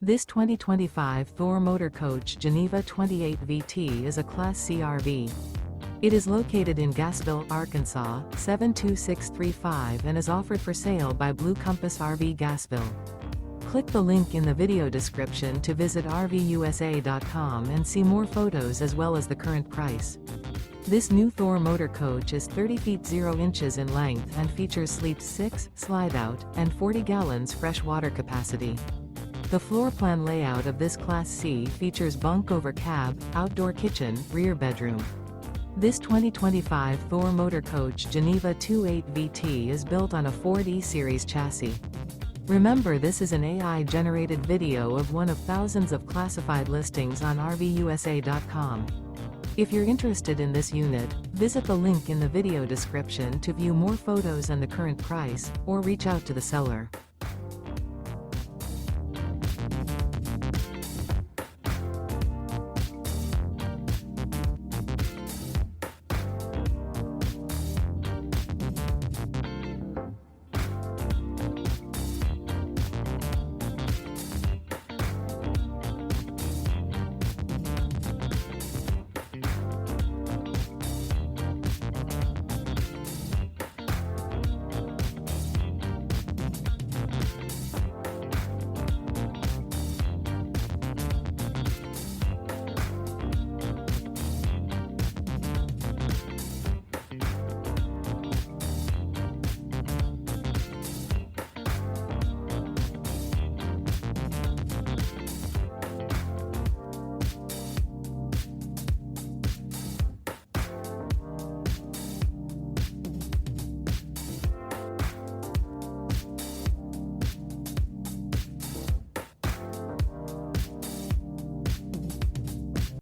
This 2025 Thor Motor Coach Geneva 28 VT is a Class C RV. It is located in Gassville, Arkansas, 72635 and is offered for sale by Blue Compass RV Gassville. Click the link in the video description to visit RVUSA.com and see more photos as well as the current price. This new Thor Motor Coach is 30 feet 0 inches in length and features Sleep 6, Slideout, and 40 gallons fresh water capacity. The floor plan layout of this Class C features bunk over cab, outdoor kitchen, rear bedroom. This 2025 Thor Motor Coach Geneva 28 VT is built on a Ford E-Series chassis. Remember, this is an AI-generated video of one of thousands of classified listings on RVUSA.com. If you're interested in this unit, visit the link in the video description to view more photos and the current price, or reach out to the seller.